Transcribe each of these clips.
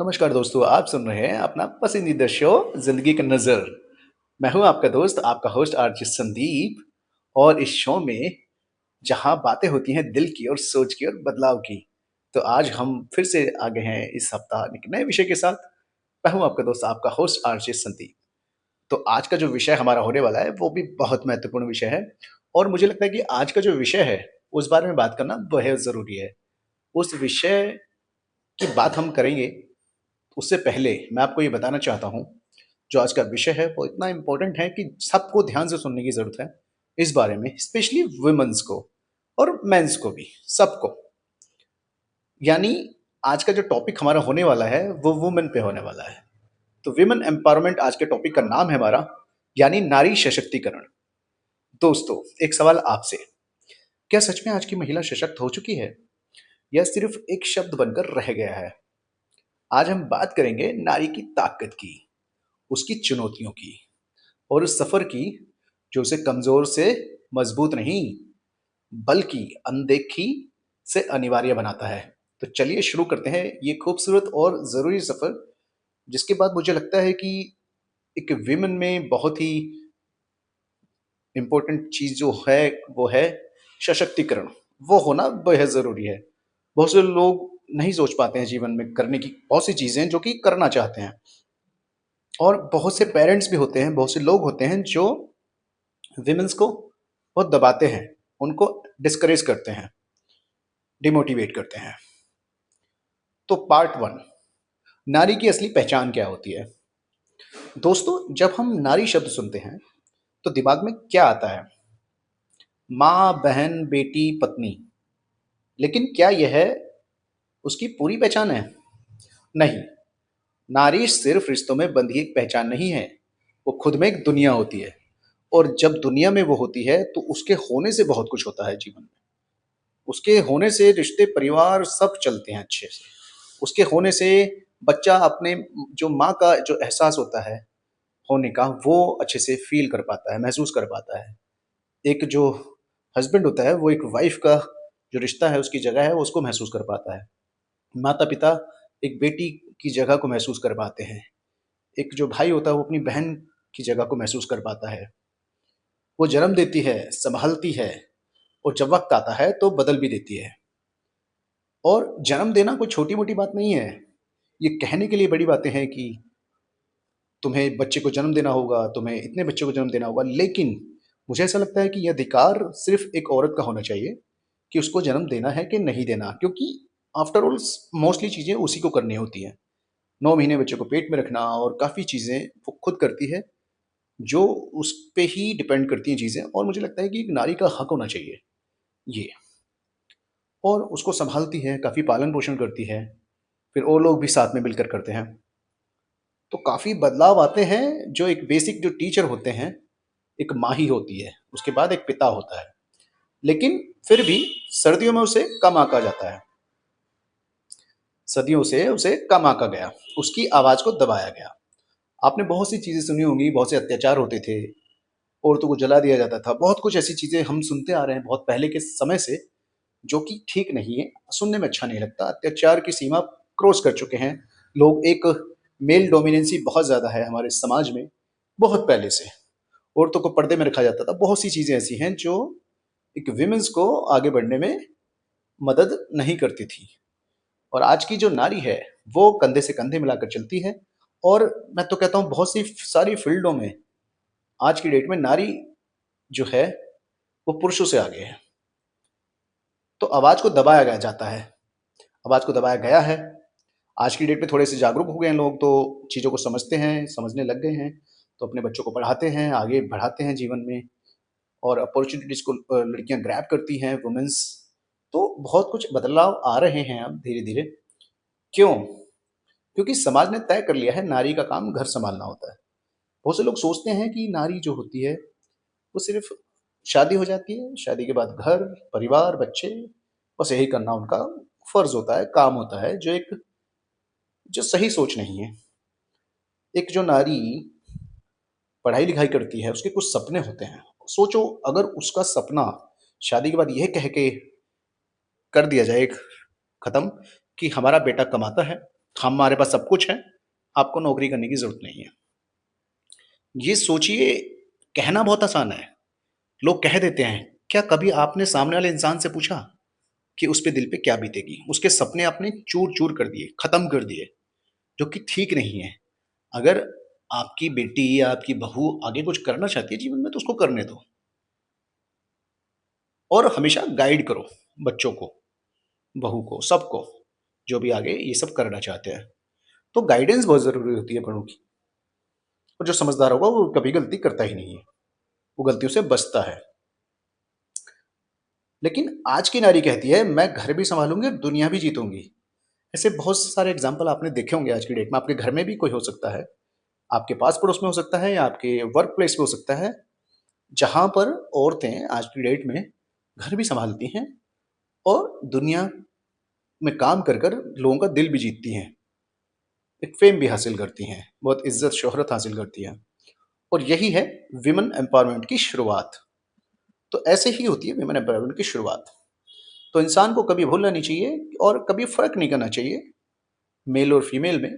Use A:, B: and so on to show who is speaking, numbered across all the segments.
A: नमस्कार दोस्तों, आप सुन रहे हैं अपना पसंदीदा शो ज़िंदगी का नज़र। मैं हूँ आपका दोस्त, आपका होस्ट आरजे संदीप। और इस शो में जहाँ बातें होती हैं दिल की और सोच की और बदलाव की, तो आज हम फिर से आ गए हैं इस सप्ताह एक नए विषय के साथ। मैं हूँ आपका दोस्त, आपका होस्ट आरजे संदीप। तो आज का जो विषय हमारा होने वाला है, वो भी बहुत महत्वपूर्ण विषय है। और मुझे लगता है कि आज का जो विषय है, उस बारे में बात करना बेहद ज़रूरी है। उस विषय की बात हम करेंगे, उससे पहले मैं आपको ये बताना चाहता हूँ, जो आज का विषय है वो इतना इम्पोर्टेंट है कि सबको ध्यान से सुनने की ज़रूरत है इस बारे में, स्पेशली वुमेन्स को और मेंस को भी, सबको। यानी आज का जो टॉपिक हमारा होने वाला है वो वुमेन पे होने वाला है। तो विमेन एम्पावरमेंट आज के टॉपिक का नाम है हमारा, यानी नारी सशक्तिकरण। दोस्तों, एक सवाल आपसे, क्या सच में आज की महिला सशक्त हो चुकी है या सिर्फ एक शब्द बनकर रह गया है? आज हम बात करेंगे नारी की ताकत की, उसकी चुनौतियों की और उस सफर की जो उसे कमजोर से मजबूत नहीं, बल्कि अनदेखी से अनिवार्य बनाता है। तो चलिए शुरू करते हैं ये खूबसूरत और ज़रूरी सफ़र, जिसके बाद मुझे लगता है कि एक विमेन में बहुत ही इम्पोर्टेंट चीज़ जो है वो है सशक्तिकरण। वो होना बेहद ज़रूरी है। बहुत से लोग नहीं सोच पाते हैं जीवन में करने की बहुत सी चीज़ें जो कि करना चाहते हैं। और बहुत से पेरेंट्स भी होते हैं, बहुत से लोग होते हैं जो विमेंस को बहुत दबाते हैं, उनको डिस्करेज करते हैं, डिमोटिवेट करते हैं। तो पार्ट वन, नारी की असली पहचान क्या होती है? दोस्तों, जब हम नारी शब्द सुनते हैं तो दिमाग में क्या आता है? माँ, बहन, बेटी, पत्नी। लेकिन क्या यह उसकी पूरी पहचान है? नहीं। नारी सिर्फ रिश्तों में बंधी एक पहचान नहीं है, वो खुद में एक दुनिया होती है। और जब दुनिया में वो होती है तो उसके होने से बहुत कुछ होता है जीवन में। उसके होने से रिश्ते, परिवार सब चलते हैं अच्छे से। उसके होने से बच्चा अपने जो माँ का जो एहसास होता है होने का, वो अच्छे से फ़ील कर पाता है, महसूस कर पाता है। एक जो हस्बैंड होता है, वो एक वाइफ़ का जो रिश्ता है, उसकी जगह है, वो उसको महसूस कर पाता है। माता-पिता एक बेटी की जगह को महसूस कर पाते हैं। एक जो भाई होता है, वो अपनी बहन की जगह को महसूस कर पाता है। वो जन्म देती है, सँभालती है और जब वक़्त आता है, तो बदल भी देती है। और जन्म देना कोई छोटी-मोटी बात नहीं है। ये कहने के लिए बड़ी बातें हैं कि तुम्हें बच्चे को जन्म देना होगा, तुम्हें इतने बच्चों को जन्म देना होगा, लेकिन मुझे ऐसा लगता है कि ये अधिकार सिर्फ़ एक औरत का होना चाहिए कि उसको जन्म देना है कि नहीं देना। क्योंकि आफ्टर ऑल मोस्टली चीज़ें उसी को करनी होती हैं। 9 महीने बच्चे को पेट में रखना और काफ़ी चीज़ें वो खुद करती है, जो उस पे ही डिपेंड करती हैं चीज़ें। और मुझे लगता है कि एक नारी का हक होना चाहिए ये। और उसको सँभालती है, काफ़ी पालन-पोषण करती है, फिर और लोग भी साथ में मिलकर करते हैं। तो काफ़ी बदलाव आते हैं। जो एक बेसिक जो टीचर होते हैं, एक माँ ही होती है, उसके बाद एक पिता होता है। लेकिन फिर भी सर्दियों में उसे कम आँका जाता है। सदियों से उसे कम आँका गया, उसकी आवाज़ को दबाया गया। आपने बहुत सी चीज़ें सुनी होंगी, बहुत से अत्याचार होते थे, औरतों को जला दिया जाता था। बहुत कुछ ऐसी चीज़ें हम सुनते आ रहे हैं बहुत पहले के समय से, जो कि ठीक नहीं है, सुनने में अच्छा नहीं लगता। अत्याचार की सीमा क्रॉस कर चुके हैं लोग। एक मेल डोमिनेंसी बहुत ज़्यादा है हमारे समाज में, बहुत पहले से। औरतों को पर्दे में रखा जाता था। बहुत सी चीज़ें ऐसी हैं जो एक विमेंस को आगे बढ़ने में मदद नहीं करती थी। और आज की जो नारी है, वो कंधे से कंधे मिलाकर चलती है। और मैं तो कहता हूँ बहुत सी सारी फील्डों में आज की डेट में नारी जो है, वो पुरुषों से आगे है। तो आवाज़ को दबाया गया जाता है, आवाज़ को दबाया गया है। आज की डेट में थोड़े से जागरूक हो गए हैं लोग, तो चीज़ों को समझते हैं, समझने लग गए हैं। तो अपने बच्चों को पढ़ाते हैं, आगे बढ़ाते हैं जीवन में। और अपॉर्चुनिटीज़ को लड़कियाँ ग्रैब करती हैं, वुमेन्स। तो बहुत कुछ बदलाव आ रहे हैं अब धीरे-धीरे। क्यों? क्योंकि समाज ने तय कर लिया है नारी का काम घर सँभालना होता है। बहुत से लोग सोचते हैं कि नारी जो होती है, वो सिर्फ़ शादी हो जाती है, शादी के बाद घर, परिवार, बच्चे, बस यही करना उनका फ़र्ज़ होता है, काम होता है, जो सही सोच नहीं है। एक जो नारी पढ़ाई-लिखाई करती है, उसके कुछ सपने होते हैं। सोचो, अगर उसका सपना शादी के बाद ये कह के कर दिया जाए खत्म कि हमारा बेटा कमाता है, हमारे पास सब कुछ है, आपको नौकरी करने की ज़रूरत नहीं है। ये सोचिए, कहना बहुत आसान है, लोग कह देते हैं। क्या कभी आपने सामने वाले इंसान से पूछा कि उस पे दिल पे क्या बीतेगी? उसके सपने आपने चूर-चूर कर दिए, खत्म कर दिए, जो कि ठीक नहीं है। अगर आपकी बेटी या आपकी बहू आगे कुछ करना चाहती है जीवन में, तो उसको करने दो और हमेशा गाइड करो बच्चों को, बहू को, सबको, जो भी आगे ये सब करना चाहते हैं। तो गाइडेंस बहुत ज़रूरी होती है बड़ों की, और जो समझदार होगा वो कभी गलती करता ही नहीं है, वो गलतियों से बचता है। लेकिन आज की नारी कहती है, मैं घर भी सँभालूँगी और दुनिया भी जीतूँगी। ऐसे बहुत सारे एग्ज़ाम्पल आपने देखे होंगे आज की डेट में, आपके घर में भी कोई हो सकता है, आपके पास-पड़ोस में हो सकता है या आपके वर्क प्लेस पे हो सकता है, जहाँ पर औरतें आज की डेट में घर भी सँभालती हैं और दुनिया में काम कर लोगों का दिल भी जीतती हैं, एक फ़ेम भी हासिल करती हैं, बहुत इज़्ज़त शोहरत हासिल करती हैं, और यही है विमेन एम्पावरमेंट की शुरुआत। तो ऐसे ही होती है विमेन एम्पावरमेंट की शुरुआत। तो इंसान को कभी भूलना नहीं चाहिए और कभी फ़र्क नहीं करना चाहिए मेल और फीमेल में,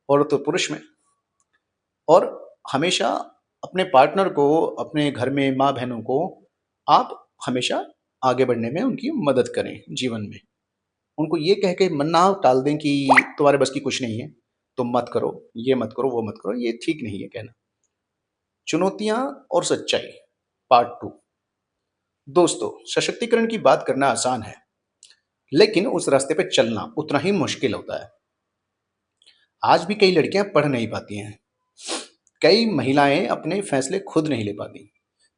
A: औरत और पुरुष में, और हमेशा अपने पार्टनर को, अपने घर में माँ-बहनों को आप हमेशा आगे बढ़ने में उनकी मदद करें जीवन में। उनको ये कह के मन ना टाल दें कि तुम्हारे बस की कुछ नहीं है, तुम मत करो, ये मत करो, वो मत करो, ये ठीक नहीं है कहना। चुनौतियाँ और सच्चाई, पार्ट 2। दोस्तों, सशक्तिकरण की बात करना आसान है, लेकिन उस रास्ते पे चलना उतना ही मुश्किल होता है। आज भी कई लड़कियां पढ़ नहीं पाती हैं, कई महिलाएं अपने फैसले खुद नहीं ले पाती।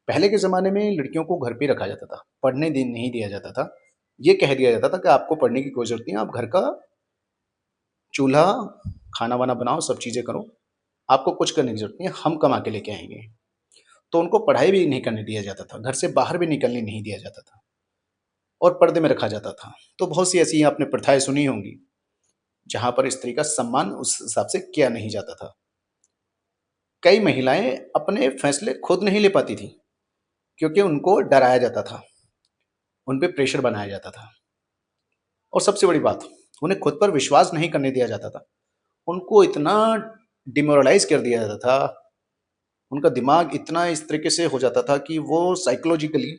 A: पहले के ज़माने में लड़कियों को घर पे रखा जाता था, पढ़ने दिन नहीं दिया जाता था। ये कह दिया जाता था कि आपको पढ़ने की कोई ज़रूरत नहीं है, आप घर का चूल्हा, खाना-वाना बनाओ, सब चीज़ें करो, आपको कुछ करने की ज़रूरत नहीं है, हम कमा के लेके आएँगे। तो उनको पढ़ाई भी नहीं करने दिया जाता था, घर से बाहर भी निकलने नहीं दिया जाता था और पर्दे में रखा जाता था। तो बहुत सी ऐसी आपने प्रथाएँ सुनी होंगी, जहाँ पर स्त्री का सम्मान उस हिसाब से किया नहीं जाता था। कई महिलाएँ अपने फैसले खुद नहीं ले पाती थीं, क्योंकि उनको डराया जाता था, उन पे प्रेशर बनाया जाता था, और सबसे बड़ी बात, उन्हें खुद पर विश्वास नहीं करने दिया जाता था। उनको इतना डिमोरलाइज़ कर दिया जाता था, उनका दिमाग इतना इस तरीके से हो जाता था कि वो साइकोलॉजिकली,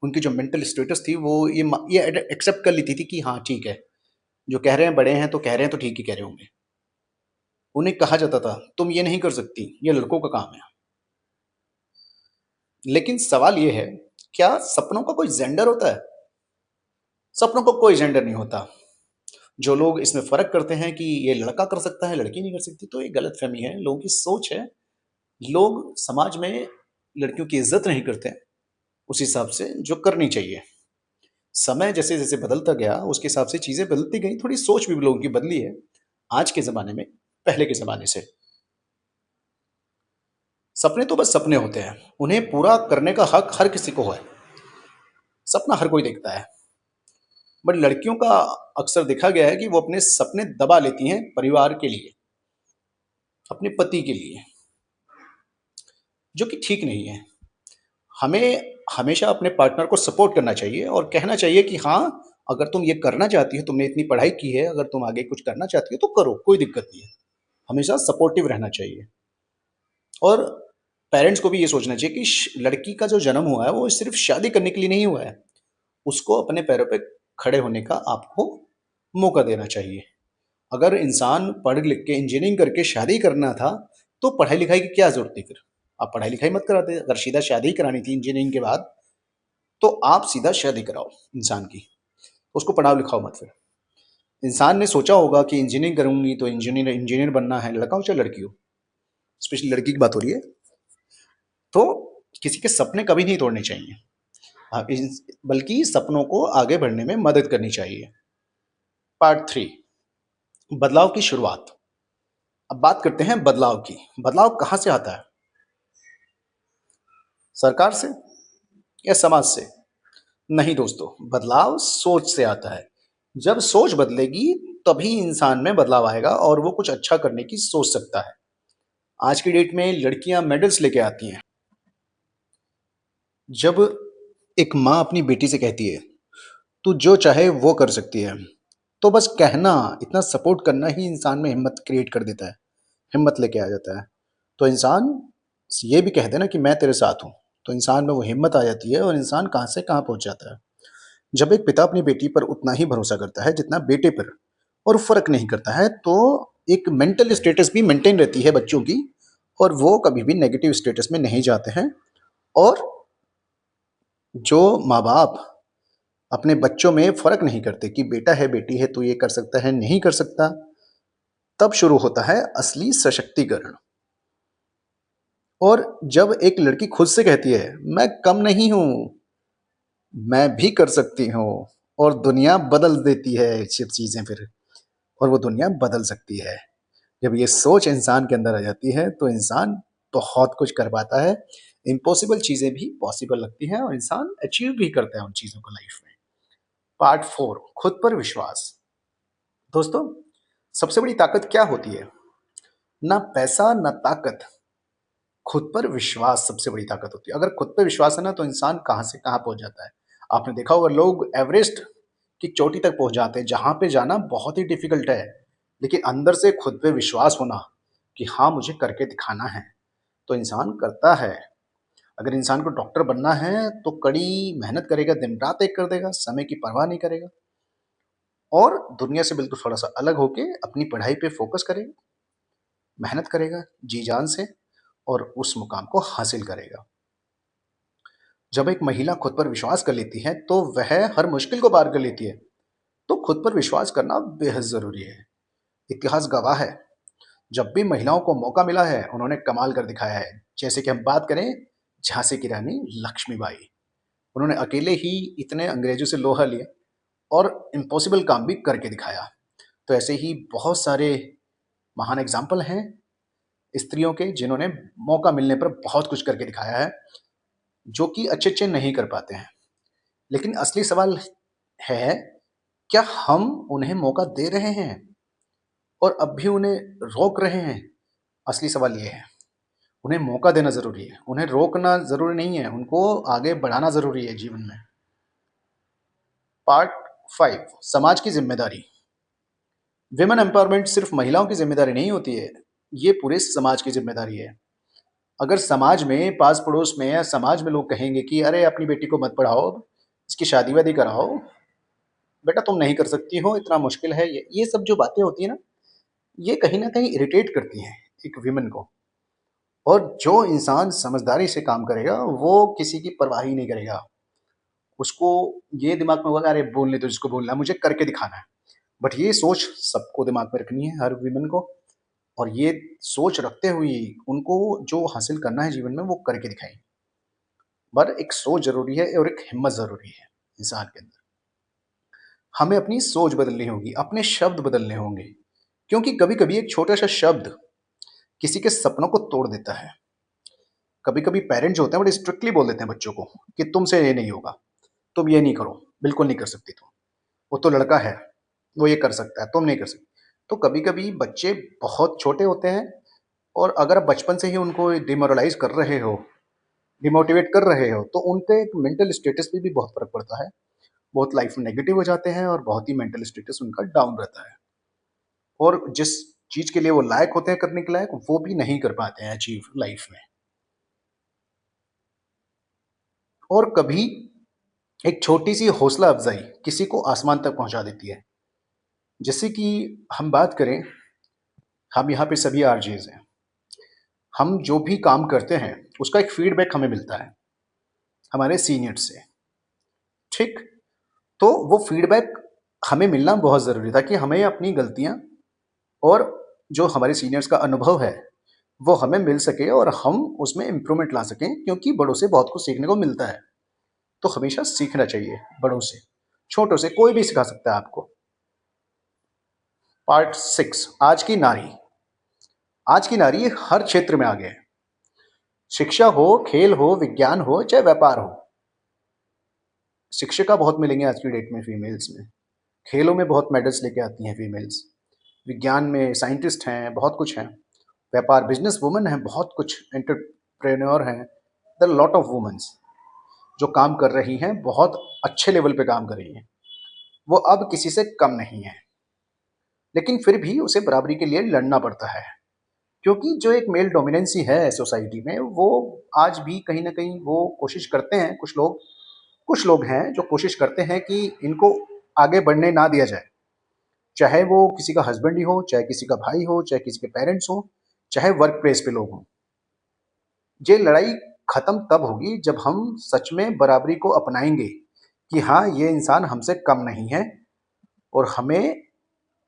A: उनकी जो मेंटल स्टेटस थी वो ये एक्सेप्ट कर लेती थी कि हाँ ठीक है, जो कह रहे हैं बड़े हैं तो कह रहे हैं तो ठीक ही कह रहे होंगे। उन्हें कहा जाता था, तुम ये नहीं कर सकती, ये लड़कों का काम है। लेकिन सवाल ये है, क्या सपनों का कोई जेंडर होता है? सपनों का कोई जेंडर नहीं होता। जो लोग इसमें फ़र्क करते हैं कि ये लड़का कर सकता है, लड़की नहीं कर सकती, तो ये गलतफ़हमी है, लोगों की सोच है। लोग समाज में लड़कियों की इज़्ज़त नहीं करते हैं, उस हिसाब से जो करनी चाहिए। समय जैसे-जैसे बदलता गया, उसके हिसाब से चीज़ें बदलती गईं, थोड़ी सोच भी लोगों की बदली है, आज के ज़माने में, पहले के ज़माने से। सपने तो बस सपने होते हैं, उन्हें पूरा करने का हक हर किसी को है। सपना हर कोई देखता है, बट लड़कियों का अक्सर देखा गया है कि वो अपने सपने दबा लेती हैं परिवार के लिए, अपने पति के लिए, जो कि ठीक नहीं है। हमें हमेशा अपने पार्टनर को सपोर्ट करना चाहिए और कहना चाहिए कि हाँ, अगर तुम ये करना चाहती हो, तुमने इतनी पढ़ाई की है, अगर तुम आगे कुछ करना चाहती हो तो करो, कोई दिक्कत नहीं है। हमेशा सपोर्टिव रहना चाहिए, और पेरेंट्स को भी ये सोचना चाहिए कि लड़की का जो जन्म हुआ है वो सिर्फ शादी करने के लिए नहीं हुआ है, उसको अपने पैरों पे खड़े होने का आपको मौका देना चाहिए। अगर इंसान पढ़ लिख के इंजीनियरिंग करके शादी करना था, तो पढ़ाई लिखाई की क्या जरूरत थी फिर? आप पढ़ाई लिखाई मत कराते। अगर सीधा शादी करानी थी इंजीनियरिंग के बाद, तो आप सीधा शादी कराओ इंसान की, उसको पढ़ाओ लिखाओ मत फिर। इंसान ने सोचा होगा कि इंजीनियरिंग करूंगी तो इंजीनियर इंजीनियर बनना है, लड़का हो चाहे लड़की हो, स्पेशली लड़की की बात हो रही है। तो किसी के सपने कभी नहीं तोड़ने चाहिए, बल्कि सपनों को आगे बढ़ने में मदद करनी चाहिए। पार्ट 3, बदलाव की शुरुआत। अब बात करते हैं बदलाव की। बदलाव कहाँ से आता है? सरकार से या समाज से? नहीं दोस्तों, बदलाव सोच से आता है। जब सोच बदलेगी तभी इंसान में बदलाव आएगा और वो कुछ अच्छा करने की सोच सकता है। आज की डेट में लड़कियां मेडल्स लेके आती हैं। जब एक माँ अपनी बेटी से कहती है, तू जो चाहे वो कर सकती है, तो बस कहना, इतना सपोर्ट करना ही इंसान में हिम्मत क्रिएट कर देता है, हिम्मत लेके आ जाता है। तो इंसान ये भी कह दे ना कि मैं तेरे साथ हूँ, तो इंसान में वो हिम्मत आ जाती है और इंसान कहाँ से कहाँ पहुँच जाता है। जब एक पिता अपनी बेटी पर उतना ही भरोसा करता है जितना बेटे पर, और फ़र्क नहीं करता है, तो एक मेंटल स्टेटस भी मेंटेन रहती है बच्चों की, और वो कभी भी नेगेटिव स्टेटस में नहीं जाते हैं। और जो माँ-बाप अपने बच्चों में फ़र्क नहीं करते कि बेटा है, बेटी है, तो ये कर सकता है, नहीं कर सकता, तब शुरू होता है असली सशक्तिकरण। और जब एक लड़की खुद से कहती है, मैं कम नहीं हूँ, मैं भी कर सकती हूँ, और दुनिया बदल देती है सिर्फ चीज़ें फिर, और वो दुनिया बदल सकती है। जब ये सोच इंसान के अंदर आ जाती है, तो इंसान बहुत कुछ कर पाता है। इम्पॉसिबल चीज़ें भी पॉसिबल लगती हैं और इंसान अचीव भी करता है उन चीज़ों को लाइफ में। पार्ट 4, खुद पर विश्वास। दोस्तों, सबसे बड़ी ताकत क्या होती है? ना पैसा, ना ताकत, खुद पर विश्वास सबसे बड़ी ताकत होती है। अगर खुद पे विश्वास है ना, तो इंसान कहाँ से कहाँ पहुँच जाता है। आपने देखा होगा, लोग एवरेस्ट की चोटी तक पहुँच जाते हैं, जहाँ पे जाना बहुत ही डिफ़िकल्ट है। लेकिन अंदर से खुद पे विश्वास होना कि हाँ, मुझे करके दिखाना है, तो इंसान करता है। अगर इंसान को डॉक्टर बनना है, तो कड़ी मेहनत करेगा, दिन-रात एक कर देगा, समय की परवाह नहीं करेगा, और दुनिया से बिल्कुल थोड़ा-सा अलग होके अपनी पढ़ाई पे फ़ोकस करेगा, मेहनत करेगा जी-जान से, और उस मुकाम को हासिल करेगा। जब एक महिला खुद पर विश्वास कर लेती है, तो वह हर मुश्किल को पार कर लेती है। तो खुद पर विश्वास करना बेहद ज़रूरी है। इतिहास गवाह है, जब भी महिलाओं को मौका मिला है, उन्होंने कमाल कर दिखाया है। जैसे कि हम बात करें झांसी की रानी लक्ष्मीबाई, उन्होंने अकेले ही इतने अंग्रेजों से लोहा लिया और इम्पॉसिबल काम भी करके दिखाया। तो ऐसे ही बहुत सारे महान एग्जाम्पल हैं स्त्रियों के, जिन्होंने मौका मिलने पर बहुत कुछ करके दिखाया है, जो कि अच्छे-अच्छे नहीं कर पाते हैं। लेकिन असली सवाल है, क्या हम उन्हें मौका दे रहे हैं और अब भी उन्हें रोक रहे हैं? असली सवाल ये है। उन्हें मौका देना ज़रूरी है, उन्हें रोकना ज़रूरी नहीं है, उनको आगे बढ़ाना ज़रूरी है जीवन में। पार्ट 5, समाज की ज़िम्मेदारी। विमेन एम्पावरमेंट सिर्फ महिलाओं की ज़िम्मेदारी नहीं होती है, ये पूरे समाज की ज़िम्मेदारी है। अगर समाज में, पास-पड़ोस में या समाज में लोग कहेंगे कि अरे! अपनी बेटी को मत पढ़ाओ, इसकी शादी-वादी कराओ, बेटा तुम नहीं कर सकती हो, इतना मुश्किल है ये सब जो बातें होती हैं ना, ये कहीं न कहीं इरिटेट करती हैं एक विमेन को। और जो इंसान समझदारी से काम करेगा, वो किसी की परवाह ही नहीं करेगा। उसको ये दिमाग में होगा, अरे बोलने दो जिसको बोलना है, मुझे करके दिखाना है। बट ये सोच सबको दिमाग में रखनी है, हर विमेन को, और ये सोच रखते हुए उनको जो हासिल करना है जीवन में, वो करके दिखाएँ। पर एक सोच ज़रूरी है और एक हिम्मत ज़रूरी है इंसान के अंदर। हमें अपनी सोच बदलनी होगी, अपने शब्द बदलने होंगे, क्योंकि कभी-कभी एक छोटा-सा शब्द किसी के सपनों को तोड़ देता है। कभी-कभी पेरेंट्स जो होते हैं, बड़े स्ट्रिक्टली बोल देते हैं बच्चों को कि तुमसे ये नहीं होगा, तुम ये नहीं करो, बिल्कुल नहीं कर सकती तुम। वो तो लड़का है, वो ये कर सकता है, तुम नहीं कर सकती। तो कभी-कभी बच्चे बहुत छोटे होते हैं, और अगर आप बचपन से ही उनको डिमोरलाइज़ कर रहे हो, डिमोटिवेट कर रहे हो, तो उनपे एक मेंटल स्टेटस पे भी बहुत फ़र्क पड़ता है। बहुत लाइफ़ में नेगेटिव हो जाते हैं और बहुत ही मेंटल स्टेटस उनका डाउन रहता है। और जिस चीज़ के लिए वो लायक होते हैं करने के लायक, वो भी नहीं कर पाते हैं अचीव लाइफ़ में। और कभी एक छोटी-सी हौसला अफ़ज़ाई किसी को आसमान तक पहुँचा देती है। जैसे कि हम बात करें, हम यहाँ पे सभी आरजेज़ हैं। हम जो भी काम करते हैं, उसका एक फ़ीडबैक हमें मिलता है, हमारे सीनियर्स से, ठीक? तो वो फ़ीडबैक हमें मिलना बहुत ज़रूरी था कि हमें अपनी गलतियाँ और जो हमारे सीनियर्स का अनुभव है, वो हमें मिल सके और हम उसमें इम्प्रूवमेंट ला सकें, क्योंकि बड़ों से बहुत कुछ सीखने को मिलता है। तो हमेशा सीखना चाहिए बड़ों से, छोटों से, कोई भी सिखा सकता है आपको। पार्ट 6, आज की नारी। आज की नारी हर क्षेत्र में आगे है। शिक्षा हो, खेल हो, विज्ञान हो, चाहे व्यापार हो। शिक्षिका बहुत मिलेंगे आज की डेट में फीमेल्स में। खेलों में बहुत मेडल्स लेके आती हैं फीमेल्स। विज्ञान में साइंटिस्ट हैं, बहुत कुछ हैं। व्यापार, बिज़नेस वुमन हैं, बहुत कुछ एंटरप्रेन्योर हैं। There are lot of womens जो काम कर रही हैं, बहुत अच्छे लेवल पे काम कर रही हैं। वो अब किसी से कम नहीं है। लेकिन फिर भी उसे बराबरी के लिए लड़ना पड़ता है, क्योंकि जो एक मेल डोमिनेंसी है सोसाइटी में, वो आज भी कहीं न कहीं वो कोशिश करते हैं, कुछ लोग हैं जो कोशिश करते हैं कि इनको आगे बढ़ने ना दिया जाए। चाहे वो किसी का हस्बैंड ही हो, चाहे किसी का भाई हो, चाहे किसी के पेरेंट्स हों, चाहे वर्क प्लेस पे लोग हों। ये लड़ाई खत्म तब होगी जब हम सच में बराबरी को अपनाएँगे कि हाँ, ये इंसान हमसे कम नहीं है और हमें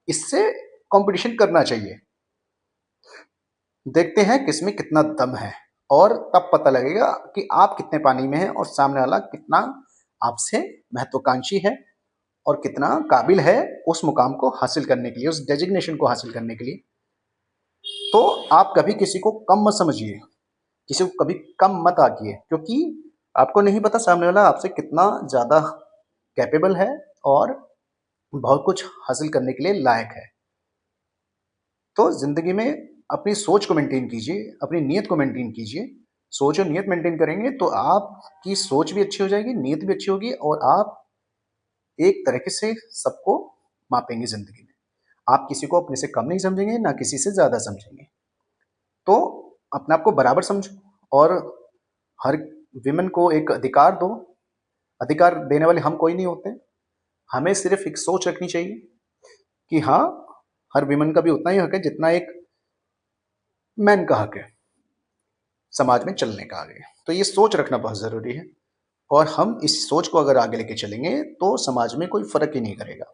A: इससे कॉम्पिटिशन करना चाहिए। देखते हैं किसमें कितना दम है, और तब पता लगेगा कि आप कितने पानी में हैं और सामने वाला कितना आपसे महत्वाकांक्षी है और कितना काबिल है उस मुकाम को हासिल करने के लिए, उस डेजिग्नेशन को हासिल करने के लिए। तो आप कभी किसी को कम मत समझिए, किसी को कभी कम मत आंकिए, क्योंकि आपको नहीं पता सामने वाला आपसे कितना ज़्यादा कैपेबल है और बहुत कुछ हासिल करने के लिए लायक है। तो ज़िंदगी में अपनी सोच को मेंटेन कीजिए, अपनी नीयत को मेंटेन कीजिए। सोच और नीयत मेंटेन करेंगे तो आपकी सोच भी अच्छी हो जाएगी, नीयत भी अच्छी होगी और आप एक तरीके से सबको मापेंगे ज़िंदगी में। आप किसी को अपने से कम नहीं समझेंगे, ना किसी से ज़्यादा समझेंगे। तो अपने आप को बराबर समझो और हर विमेन को एक अधिकार दो। अधिकार देने वाले हम कोई नहीं होते। हमें सिर्फ़ एक सोच रखनी चाहिए कि हाँ, हर विमेन का भी उतना ही हक है जितना एक मैन का हक है समाज में चलने का आगे। तो ये सोच रखना बहुत ज़रूरी है और हम इस सोच को अगर आगे लेके चलेंगे तो समाज में कोई फ़र्क ही नहीं करेगा।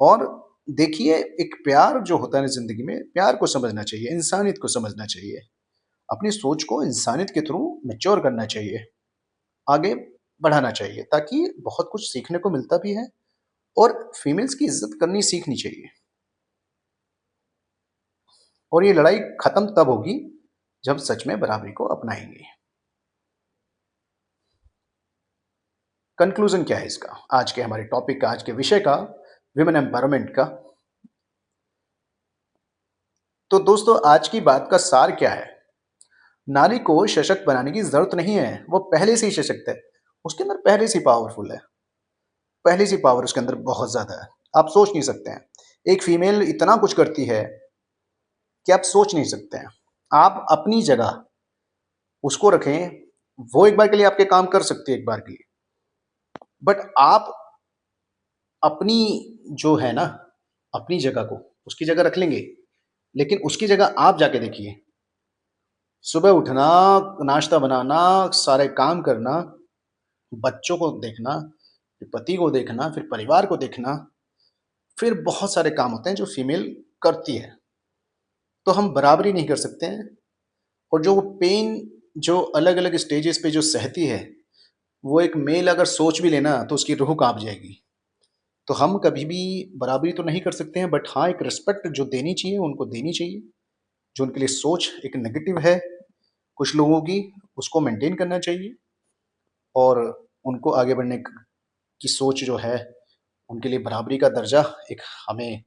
A: और देखिए, एक प्यार जो होता है ना ज़िंदगी में, प्यार को समझना चाहिए, इंसानियत को समझना चाहिए। अपनी सोच को इंसानियत के थ्रू मैच्योर करना चाहिए, आगे बढ़ाना चाहिए, ताकि बहुत कुछ सीखने को मिलता भी है और फीमेल्स की इज़्ज़त करनी सीखनी चाहिए। और ये लड़ाई खत्म तब होगी जब सच में बराबरी को अपनाएँगे। कंक्लूज़न क्या है इसका? आज के हमारे टॉपिक का, आज के विषय का, वुमेन एम्पावरमेंट का। तो दोस्तों, आज की बात का सार क्या है? नारी को सशक्त बनाने की ज़रूरत नहीं है, वो पहले से ही सशक्त है। उसके अंदर पहले से ही पावरफुल है, पहले से ही पावर उसके अंदर बहुत ज़्यादा है। आप सोच नहीं सकते हैं। एक फीमेल इतना कुछ करती है कि आप सोच नहीं सकते हैं। आप अपनी जगह उसको रखें, वो एक बार के लिए आपके काम कर सकती है एक बार के लिए। बट आप अपनी जो है ना, अपनी जगह को उसकी जगह रख लेंगे, लेकिन उसकी जगह आप जाके देखिए। सुबह उठना, नाश्ता बनाना, सारे काम करना, बच्चों को देखना, फिर पति को देखना, फिर परिवार को देखना, फिर बहुत सारे काम होते हैं जो फीमेल करती है। तो हम बराबरी नहीं कर सकते हैं और जो पेन जो अलग-अलग स्टेजेस पे जो सहती है, वो एक मेल अगर सोच भी लेना तो उसकी रूह काँप जाएगी। तो हम कभी भी बराबरी तो नहीं कर सकते हैं, बट हाँ, एक रिस्पेक्ट जो देनी चाहिए उनको देनी चाहिए। जो उनके लिए सोच एक नेगेटिव है कुछ लोगों की, उसको मेंटेन करना चाहिए और उनको आगे बढ़ने की सोच जो है, उनके लिए बराबरी का दर्जा एक हमें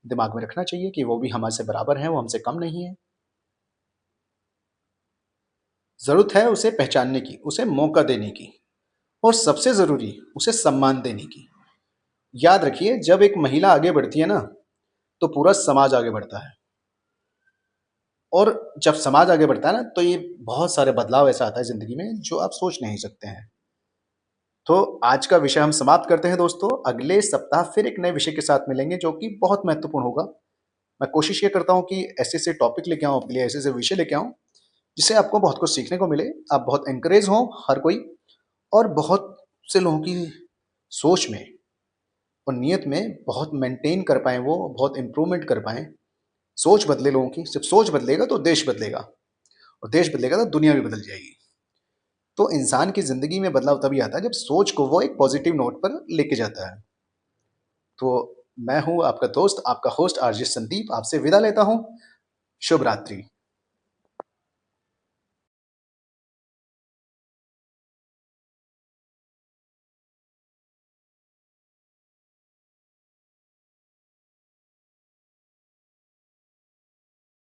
A: दिमाग में रखना चाहिए कि वो भी हमारे से बराबर हैं, वो हमसे कम नहीं है। ज़रूरत है उसे पहचानने की, उसे मौका देने की और सबसे ज़रूरी उसे सम्मान देने की। याद रखिए, जब एक महिला आगे बढ़ती है ना, तो पूरा समाज आगे बढ़ता है और जब समाज आगे बढ़ता है ना, तो ये बहुत सारे बदलाव ऐसा आता है ज़िंदगी में जो आप सोच नहीं सकते हैं। तो आज का विषय हम समाप्त करते हैं दोस्तों। अगले सप्ताह फिर एक नए विषय के साथ मिलेंगे जो कि बहुत महत्वपूर्ण होगा। मैं कोशिश ये करता हूँ कि ऐसे-ऐसे टॉपिक लेके आऊँ आपके लिए, ऐसे-ऐसे विषय लेके आऊँ, जिससे आपको बहुत कुछ सीखने को मिले। आप बहुत एनकरेज हों हर कोई और बहुत से लोगों की सोच में और नियत में बहुत मेंटेन कर पाएँ वो, बहुत इम्प्रूवमेंट कर पाएँ। सोच बदले लोगों की, सिर्फ़ सोच बदलेगा तो देश बदलेगा और देश बदलेगा तो दुनिया भी बदल जाएगी। तो इंसान की ज़िंदगी में बदलाव तभी आता है जब सोच को वो एक पॉज़िटिव नोट पर लेके जाता है। तो मैं हूँ आपका दोस्त, आपका होस्ट आरजे संदीप, आपसे विदा लेता हूँ। शुभ रात्रि।